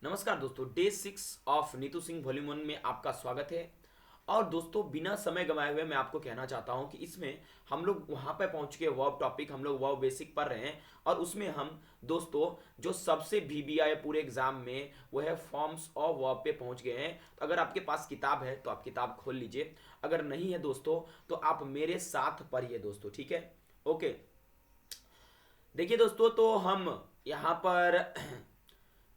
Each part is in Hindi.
नमस्कार दोस्तों, day 6 of Neetu Singh volume 1 में आपका स्वागत है। और दोस्तों, बिना समय गंवाए हुए मैं आपको कहना चाहता हूं कि इसमें हम लोग वहां पे पहुंच के वर्ब टॉपिक हम लोग वर्ब बेसिक पढ़ रहे हैं। और उसमें हम दोस्तों जो सबसे VBI पूरे एग्जाम में वो है फॉर्म्स ऑफ वर्ब पे पहुंच गए हैं। तो अगर आपके पास किताब है तो आप किताब खोल लीजिए, अगर नहीं है दोस्तों तो आप मेरे साथ पढ़िए दोस्तों, ठीक है। ओके, देखिए दोस्तों, तो हम यहाँ पर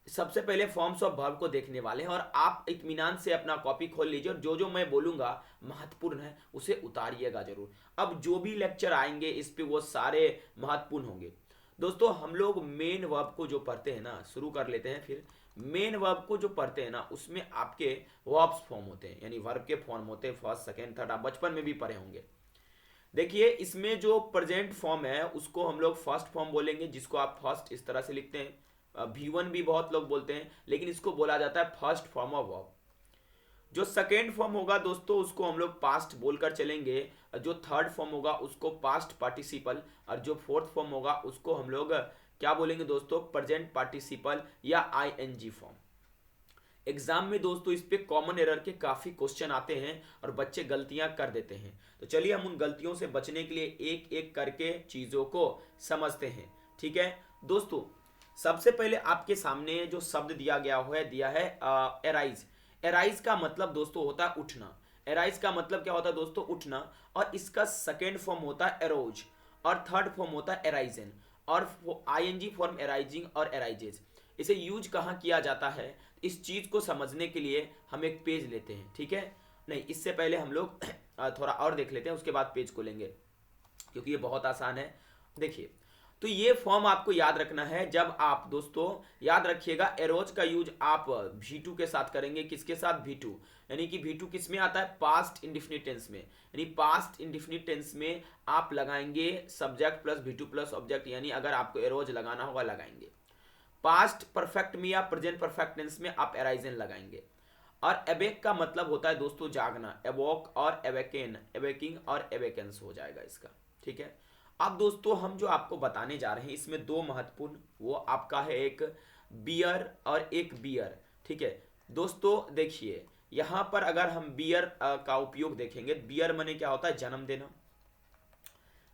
सबसे पहले फॉर्म्स ऑफ वर्ब को देखने वाले हैं और आप इत्मीनान से अपना कॉपी खोल लीजिए और जो जो मैं बोलूंगा महत्वपूर्ण है उसे उतारिएगा जरूर। अब जो भी लेक्चर आएंगे इस पे वो सारे महत्वपूर्ण होंगे। दोस्तों, हम लोग मेन वर्ब को जो पढ़ते हैं ना, शुरू कर लेते हैं। फिर मेन वर्ब को जो पढ़ते हैं ना, उसमें आपके वर्ब्स फॉर्म होते हैं, यानी वर्ब के फॉर्म होते हैं फर्स्ट सेकेंड थर्ड। आप बचपन में भी पढ़े होंगे। देखिए, इसमें जो प्रेजेंट फॉर्म है उसको हम लोग फर्स्ट फॉर्म बोलेंगे, जिसको आप फर्स्ट इस तरह से लिखते हैं। V1 भी बहुत लोग बोलते हैं, लेकिन इसको बोला जाता है फर्स्ट फॉर्म ऑफ वर्ब। जो सेकेंड फॉर्म होगा दोस्तों उसको हम लोग पास्ट बोलकर चलेंगे। जो थर्ड फॉर्म होगा उसको पास्ट पार्टिसिपल, और जो फोर्थ फॉर्म होगा उसको हम लोग क्या बोलेंगे दोस्तों, प्रेजेंट पार्टिसिपल या ING फॉर्म। एग्जाम में दोस्तों इस पे कॉमन एरर के काफी क्वेश्चन आते हैं और बच्चे गलतियां कर देते हैं। तो चलिए हम उन गलतियों से बचने के लिए एक एक करके चीजों को समझते हैं, ठीक है दोस्तों। सबसे पहले आपके सामने जो शब्द दिया है एराइज। एराइज का मतलब दोस्तों होता है उठना। एराइज का मतलब क्या होता है दोस्तों, उठना। और इसका सेकेंड फॉर्म होता है एरोज, और थर्ड फॉर्म होता है एराइजन, और ING फॉर्म एराइजिंग और एराइजेज। इसे यूज कहाँ किया जाता है, इस चीज को समझने के लिए हम एक पेज लेते हैं, ठीक है। नहीं, इससे पहले हम लोग थोड़ा और देख लेते हैं, उसके बाद पेज को लेंगे क्योंकि ये बहुत आसान है। देखिए, तो ये फॉर्म आपको याद रखना है। जब आप दोस्तों याद रखिएगा, एरोज का यूज आप V2 के साथ करेंगे। किसके साथ, V2। यानी कि V2 किस में आता है, पास्ट इंडिफिनिट टेंस में। यानी पास्ट इंडिफिनिट टेंस में आप लगाएंगे subject plus V2 plus object, यानी अगर आपको एरोज लगाना होगा लगाएंगे। पास्ट परफेक्ट में या प्रेजेंट परफेक्ट टेंस में आप एराइजन लगाएंगे। और एवेक का मतलब होता है दोस्तों जागना, एवोक और एवेकेन, एवेकिंग और एवेकेंस हो जाएगा इसका, ठीक है। अब दोस्तों हम जो आपको बताने जा रहे हैं इसमें दो महत्वपूर्ण, वो आपका है एक बियर और एक बियर, ठीक है दोस्तों। देखिए, यहां पर अगर हम बियर का उपयोग देखेंगे, बियर माने क्या होता है, जन्म देना।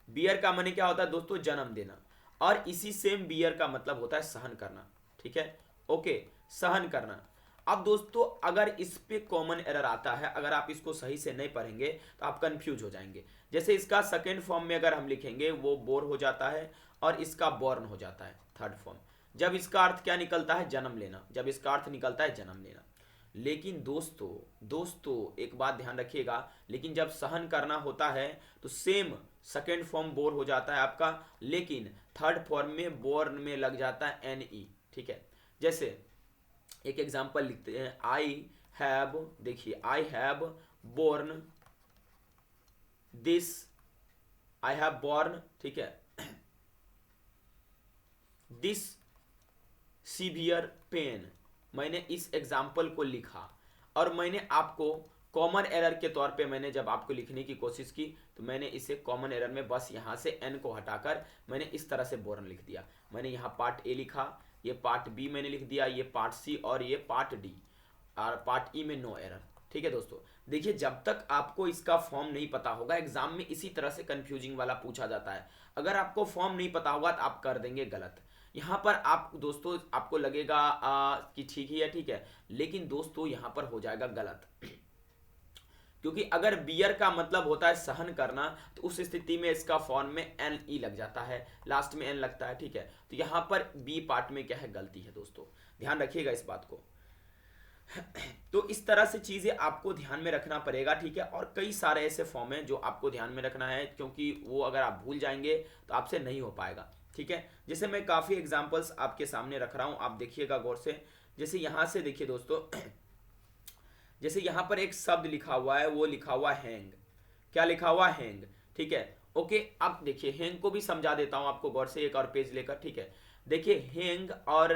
बियर का माने क्या होता है दोस्तों, जन्म देना। और इसी सेम बियर का मतलब होता है सहन करना, ठीक है। ओके, सहन करना। अब दोस्तों अगर इस पे कॉमन एरर आता है, अगर आप इसको सही से नहीं पढ़ेंगे तो आप कंफ्यूज हो जाएंगे। जैसे इसका सेकेंड फॉर्म में अगर हम लिखेंगे वो बोर हो जाता है, और इसका बॉर्न हो जाता है थर्ड फॉर्म। जब इसका अर्थ क्या निकलता है, जन्म लेना। जब इसका अर्थ निकलता है जन्म लेना। लेकिन दोस्तों दोस्तों एक बात ध्यान रखिएगा, लेकिन जब सहन करना होता है तो सेम सेकेंड फॉर्म बोर हो जाता है आपका, लेकिन थर्ड फॉर्म में बोर्न में लग जाता है NE, ठीक है। जैसे एक एग्जांपल लिखते हैं, आई हैव, देखिए I have born this, I have born, ठीक है, दिस सीवियर पेन। मैंने इस एग्जाम्पल को लिखा और मैंने आपको कॉमन एरर के तौर पे मैंने जब आपको लिखने की कोशिश की तो मैंने इसे कॉमन एरर में बस यहाँ से N को हटाकर मैंने इस तरह से बोर्न लिख दिया। मैंने यहाँ पार्ट A लिखा, ये पार्ट B मैंने लिख दिया, ये पार्ट C और ये पार्ट D, और पार्ट E में नो एरर, ठीक है दोस्तों। देखिए, जब तक आपको इसका फॉर्म नहीं पता होगा, एग्जाम में इसी तरह से कंफ्यूजिंग वाला पूछा जाता है। अगर आपको फॉर्म नहीं पता होगा तो आप कर देंगे गलत। यहाँ पर आप दोस्तों आपको लगेगा कि ठीक ही है, ठीक है, लेकिन दोस्तों यहाँ पर हो जाएगा गलत। क्योंकि अगर बियर का मतलब होता है सहन करना, तो उस स्थिति में इसका फॉर्म में NE लग जाता है, लास्ट में N लगता है, ठीक है। तो यहाँ पर B पार्ट में क्या है, गलती है दोस्तों, ध्यान रखिएगा इस बात को। तो इस तरह से चीजें आपको ध्यान में रखना पड़ेगा, ठीक है। और कई सारे ऐसे फॉर्म हैं जो आपको ध्यान में रखना है, क्योंकि वो अगर आप भूल जाएंगे तो आपसे नहीं हो पाएगा, ठीक है। जैसे मैं काफी एग्जांपल्स आपके सामने रख रहा हूं, आप देखिएगा गौर से। जैसे यहां से देखिए दोस्तों, जैसे यहां पर एक शब्द लिखा हुआ है, वो लिखा हुआ हैंग। क्या लिखा हुआ, हैंग, ठीक है। ओके, अब देखिए हैंग को भी समझा देता हूं आपको गौर से, एक और पेज लेकर, ठीक है। देखिए हैंग और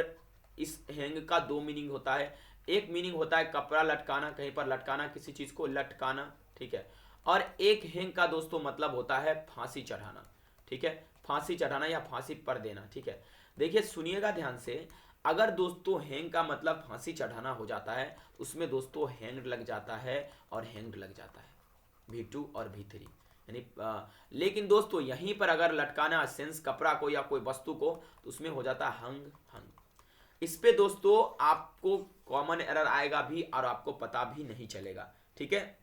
इस हैंग का दो मीनिंग होता है। एक मीनिंग होता है कपड़ा लटकाना, कहीं पर लटकाना, किसी चीज को लटकाना, ठीक है। और एक हैंग का दोस्तों मतलब होता है फांसी चढ़ाना, ठीक है, फांसी चढ़ाना या फांसी पर देना, ठीक है। देखिए सुनिएगा ध्यान से, अगर दोस्तों हैंग का मतलब फांसी चढ़ाना हो जाता है, उसमें दोस्तों हैंग लग जाता है और हैंग लग जाता है, V2 और V3 यानी लेकिन दोस्तों यहीं पर अगर लटकाना सेंस कपड़ा को या कोई वस्तु को, तो उसमें हो जाता है हंग हंग। इस पे दोस्तों आपको कॉमन एरर आएगा भी और आपको पता भी नहीं चलेगा, ठीक है।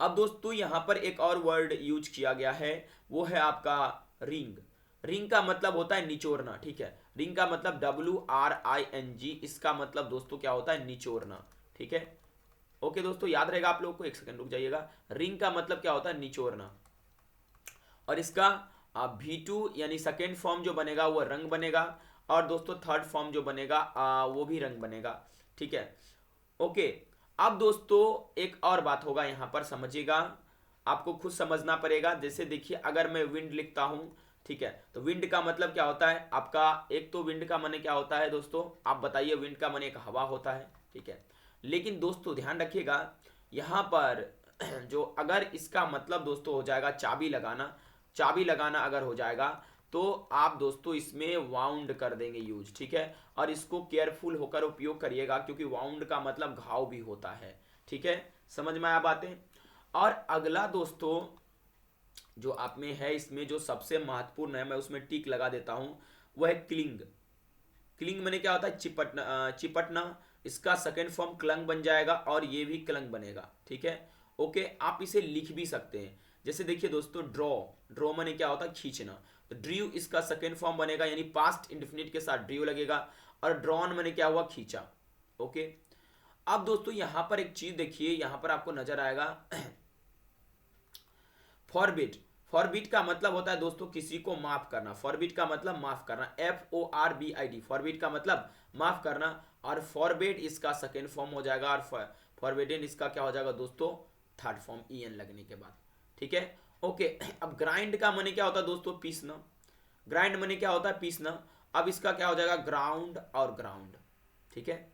अब दोस्तों यहां पर एक और वर्ड यूज किया गया है, वो है आपका रिंग। रिंग का मतलब होता है निचोड़ना, ठीक है। रिंग का मतलब WRING, इसका मतलब दोस्तों क्या होता है, निचोड़ना, ठीक है। ओके दोस्तों, याद रहेगा आप लोगों को, एक सेकंड रुक जाइएगा। रिंग का मतलब क्या होता है, निचोड़ना। और इसका V2 यानी सेकेंड फॉर्म जो बनेगा वो रंग बनेगा, और दोस्तों थर्ड फॉर्म जो बनेगा वो भी रंग बनेगा, ठीक है। ओके, अब दोस्तों एक और बात होगा यहाँ पर, समझिएगा, आपको खुद समझना पड़ेगा। जैसे देखिए, अगर मैं विंड लिखता हूँ, ठीक है, तो विंड का मतलब क्या होता है आपका, एक तो विंड का माने क्या होता है दोस्तों, आप बताइए। विंड का माने एक हवा होता है, ठीक है। लेकिन दोस्तों ध्यान रखिएगा, यहाँ पर जो अगर इसका मतलब दोस्तों हो जाएगा चाबी लगाना, चाबी लगाना अगर हो जाएगा, तो आप दोस्तों इसमें वाउंड कर देंगे यूज, ठीक है। और इसको केयरफुल होकर उपयोग करिएगा, क्योंकि वाउंड का मतलब घाव भी होता है, ठीक है। समझ में आया बातें। और अगला दोस्तों जो आप में है, इसमें जो सबसे महत्वपूर्ण है, मैं उसमें टिक लगा देता हूं, वह है क्लिंग। क्लिंग मैंने क्या होता है, चिपटना, चिपटना। इसका सेकेंड फॉर्म क्लंग बन जाएगा और ये भी क्लंग बनेगा, ठीक है। ओके, आप इसे लिख भी सकते हैं। जैसे देखिए दोस्तों, ड्रॉ, ड्रॉ मैंने क्या होता है, खींचना, तो ड्रीव इसका सेकेंड फॉर्म बनेगा, यानी पास्ट इंडेफिनिट के साथ ड्रीव लगेगा। और ड्रॉन मैंने क्या हुआ, खींचा। ओके, अब दोस्तों यहां पर एक चीज देखिए, यहां पर आपको नजर आएगा फॉरबिड। फॉरबिड का मतलब होता है दोस्तों किसी को माफ करना। फॉरबिड का मतलब माफ करना, FORBID, फॉरबिड का मतलब माफ करना। और फॉरबिड इसका सेकेंड फॉर्म हो जाएगा, और फॉरबिडन इसका क्या हो जाएगा दोस्तों, थर्ड फॉर्म EN लगने के बाद, ठीक है। ओके, अब ग्राइंड का माने क्या होता है दोस्तों, पीसना। ग्राइंड माने क्या होता है, पीसना। अब इसका क्या हो जाएगा, ग्राउंड और ग्राउंड, ठीक है।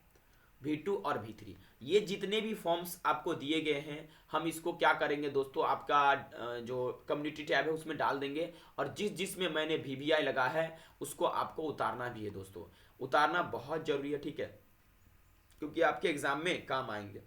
V2 और V3, ये जितने भी फॉर्म्स आपको दिए गए हैं, हम इसको क्या करेंगे दोस्तों, आपका जो कम्युनिटी टैब है उसमें डाल देंगे। और जिसमें मैंने VBI लगा है उसको आपको उतारना भी है दोस्तों, उतारना बहुत जरूरी है, ठीक है, क्योंकि आपके एग्जाम में काम आएंगे।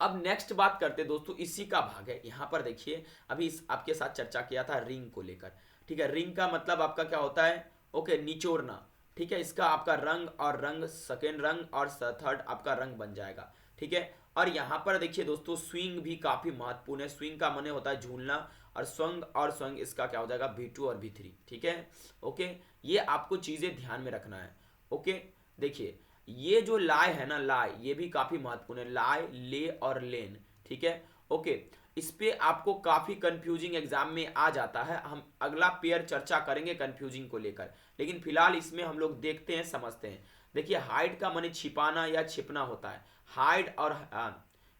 अब नेक्स्ट बात करते दोस्तों, इसी का भाग है। यहां पर देखिए, अभी आपके साथ चर्चा किया था रिंग को लेकर, ठीक है। रिंग का मतलब आपका क्या होता है, ओके, निचोड़ना, ठीक है। इसका आपका रंग और रंग, सेकेंड रंग और थर्ड आपका रंग बन जाएगा, ठीक है। और यहां पर देखिए दोस्तों, स्विंग भी काफी महत्वपूर्ण है। स्विंग का माने होता है झूलना, और स्वंग और स्वंग इसका क्या हो जाएगा, V2 और V3, ठीक है। ओके, ये आपको चीजें ध्यान में रखना है। ओके, देखिए ये जो लाए है ना, लाए, ये भी काफी महत्वपूर्ण है, लाए, ले और लेन, ठीक है। ओके, इस पे आपको काफी कंफ्यूजिंग एग्जाम में आ जाता है। हम अगला पेयर चर्चा करेंगे कंफ्यूजिंग को लेकर, लेकिन फिलहाल इसमें हम लोग देखते हैं, समझते हैं। देखिए, हाइड का माने छिपाना या छिपना होता है। हाइड और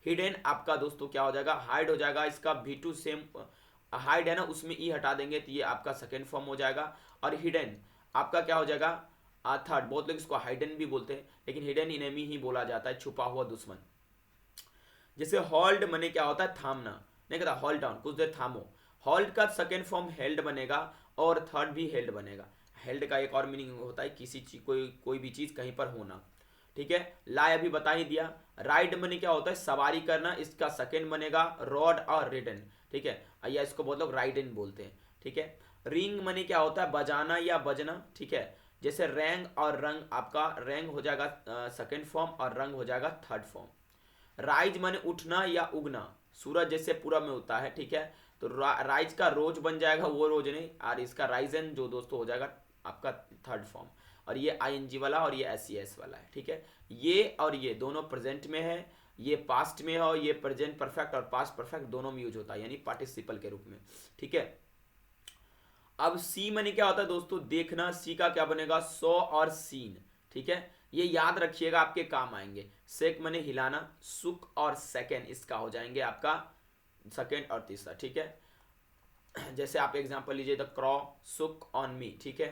हिडन आपका दोस्तों क्या हो जाएगा, हाइड हो जाएगा। इसका V2 सेम, हाइड है ना, उसमें ई हटा देंगे तो ये आपका सेकेंड फॉर्म हो जाएगा। और हिडन आपका क्या हो जाएगा, थर्ड। बहुत लोग इसको हाइडन भी बोलते हैं, लेकिन हिडन इनेमी ही बोला जाता है, छुपा हुआ दुश्मन। जैसे हॉल्ड मने क्या होता है, थामना, नहीं कहता हॉल्ड डाउन, कुछ देर थामो। हॉल्ड का सेकेंड फॉर्म हेल्ड बनेगा, और थर्ड भी हेल्ड बनेगा। हेल्ड का एक और मीनिंग होता है किसी चीज, कोई भी चीज कहीं पर होना, ठीक है। लाए अभी बता ही दिया। राइड मने क्या होता है, सवारी करना, इसका सेकेंड बनेगा रॉड और रिडन, ठीक है, या इसको बहुत लोग राइडन बोलते हैं, ठीक है। रिंग मने क्या होता है, बजाना या बजना, ठीक है। जैसे रैंग और रंग, आपका रैंग हो जाएगा सेकेंड फॉर्म और रंग हो जाएगा थर्ड फॉर्म। राइज माने उठना या उगना, सूरज जैसे पूरब में होता है, ठीक है। तो राइज का रोज बन जाएगा, वो रोज नहीं, और इसका राइजन जो दोस्तों हो जाएगा आपका थर्ड फॉर्म। और ये ING वाला और ये SES वाला है, ठीक है। ये और ये दोनों प्रेजेंट में है, ये पास्ट में है, और ये प्रेजेंट परफेक्ट और पास्ट परफेक्ट दोनों में यूज होता है, यानी पार्टिसिपल के रूप में, ठीक है। अब सी माने क्या होता है दोस्तों, देखना। सी का क्या बनेगा, सो और सीन, ठीक है। ये याद रखिएगा, आपके काम आएंगे। सेक माने हिलाना, सुक और सेकेंड इसका हो जाएंगे आपका सेकेंड और तीसरा, ठीक है। जैसे आप एग्जांपल लीजिए, द क्रॉ सुक ऑन मी, ठीक है,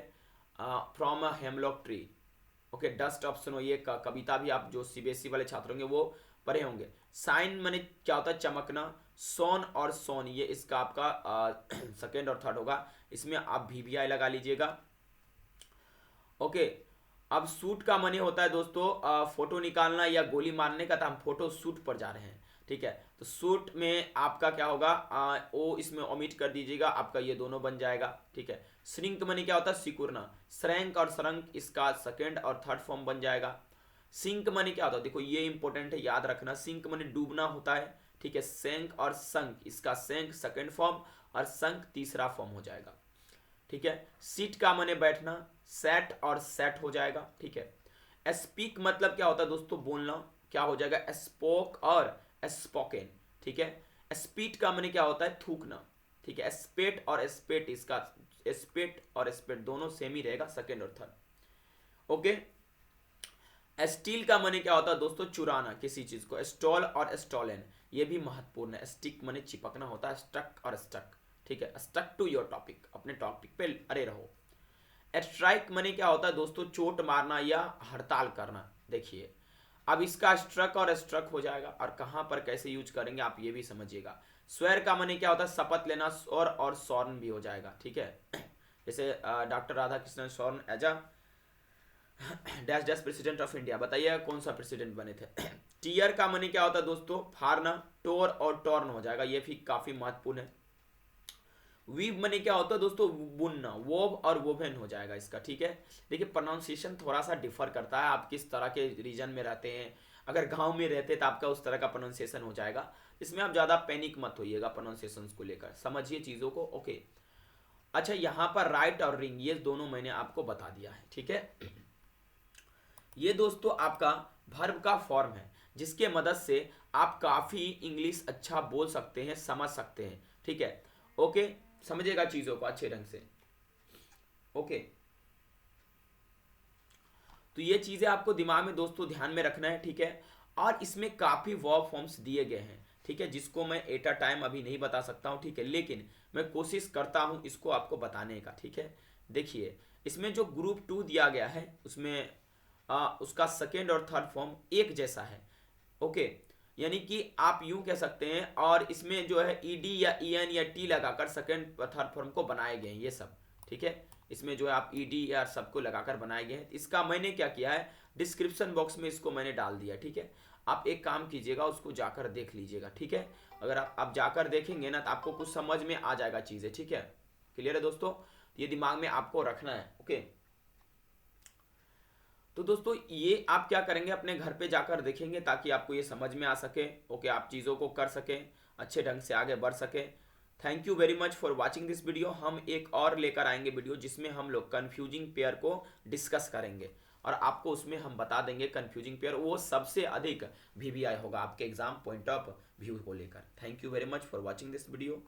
from a hemlock tree. Okay, dust of snow, ये कविता भी आप जो CBSE वाले छात्र होंगे वो पढ़े होंगे। साइन माने क्या होता है, चमकना। सोन और सोन, ये इसका आपका सेकेंड और थर्ड होगा, इसमें आप VBI लगा लीजिएगा। ओके। अब शूट का मनी होता है दोस्तों फोटो निकालना या गोली मारने का, तो हम फोटो शूट पर जा रहे हैं, ठीक है। तो शूट में आपका क्या होगा, ओ इसमें ओमिट कर दीजिएगा, आपका ये दोनों बन जाएगा, ठीक है। श्रिंक मनी क्या होता है, सिकुड़ना, श्रैंक और श्रंक इसका सेकेंड और थर्ड फॉर्म बन जाएगा। सिंक मनी क्या होता है, देखो ये इंपॉर्टेंट है, याद रखना, सिंक मनी डूबना होता है, ठीक है। सेंक और संक, इसका सेंक सेकेंड फॉर्म और संक तीसरा फॉर्म हो जाएगा, ठीक है। सीट का मने बैठना, सेट और सेट हो जाएगा, ठीक है। स्पीक मतलब क्या होता है दोस्तों, बोलना, क्या हो जाएगा, स्पोक और स्पोकन, ठीक है। स्पीट का मने क्या होता है, थूकना, ठीक है। स्पेट और स्पेट, इसका स्पेट और स्पेट दोनों सेम ही रहेगा, सेकेंड और थर्ड, ओके। स्टील का मने क्या होता है दोस्तों, चुराना किसी चीज को। स्टॉल और स्टॉलन ये भी महत्वपूर्ण है। स्टिक मने चिपकना होता है, स्टक और स्टक, ठीक है। स्टक टू योर टॉपिक, अपने टॉपिक पे अरे रहो। स्ट्राइक मने क्या होता है दोस्तों, चोट मारना या हड़ताल करना। देखिए अब इसका स्ट्रक और स्ट्रक हो जाएगा, और कहां पर कैसे यूज करेंगे आप ये भी समझिएगा। स्वेर का मने क्या होता है, शपथ लेना, स्वर और सॉर्न भी हो जाएगा, ठीक है। जैसे doctor Radha Krishnan sworn as a dash dash president of India, बताइएगा कौन सा प्रेसिडेंट बने थे। टीयर का मनी क्या होता है दोस्तों, फाड़ना, टोर और टॉर्न हो जाएगा, ये भी काफी महत्वपूर्ण है। वीव मनी क्या होता है दोस्तों, बुनना, वोव और वोवेन हो जाएगा इसका, ठीक है। देखिए प्रोनाउंसिएशन थोड़ा सा डिफर करता है, आप किस तरह के रीजन में रहते हैं। अगर गांव में रहते तो आपका उस तरह का प्रोनाउंसिएशन हो जाएगा, इसमें आप ज्यादा पैनिक मत होइएगा प्रोनाउंसिएशन को लेकर, समझिए चीजों को, ओके। अच्छा यहाँ पर राइट और रिंग ये दोनों मैंने आपको बता दिया है, ठीक है। ये दोस्तों आपका वर्ब का फॉर्म है, जिसके मदद से आप काफी इंग्लिश अच्छा बोल सकते हैं, समझ सकते हैं, ठीक है। ओके, समझिएगा चीजों को अच्छे ढंग से, ओके। तो ये चीजें आपको दिमाग में दोस्तों ध्यान में रखना है, ठीक है। और इसमें काफी वर्ब फॉर्म्स दिए गए हैं, ठीक है, जिसको मैं एट अ टाइम अभी नहीं बता सकता हूं, ठीक है, लेकिन मैं कोशिश करता हूं इसको आपको बताने का, ठीक है। देखिए इसमें जो ग्रुप 2 दिया गया है उसमें उसका सेकेंड और थर्ड फॉर्म एक जैसा है, ओके। यानी कि आप यूं कह सकते हैं, और इसमें जो है ईडी या ईएन या टी लगाकर सेकेंड थर्ड फॉर्म को बनाए गए हैं ये सब, ठीक है। इसमें जो है आप ईडी या सबको लगाकर बनाए गए हैं। इसका मैंने क्या किया है, डिस्क्रिप्शन बॉक्स में इसको मैंने डाल दिया, ठीक है। आप एक काम कीजिएगा, उसको जाकर देख लीजिएगा, ठीक है। अगर आप जाकर देखेंगे ना तो आपको कुछ समझ में आ जाएगा चीजें, ठीक है। क्लियर है दोस्तों, ये दिमाग में आपको रखना है, ओके। तो दोस्तों ये आप क्या करेंगे, अपने घर पे जाकर देखेंगे ताकि आपको ये समझ में आ सके, ओके, आप चीज़ों को कर सकें, अच्छे ढंग से आगे बढ़ सके। Thank you very much for watching this video. हम एक और लेकर आएंगे वीडियो जिसमें हम लोग कन्फ्यूजिंग पेयर को डिस्कस करेंगे, और आपको उसमें हम बता देंगे कन्फ्यूजिंग पेयर वो सबसे अधिक वीवीआई होगा आपके एग्जाम पॉइंट ऑफ व्यू को लेकर। Thank you very much for watching this video.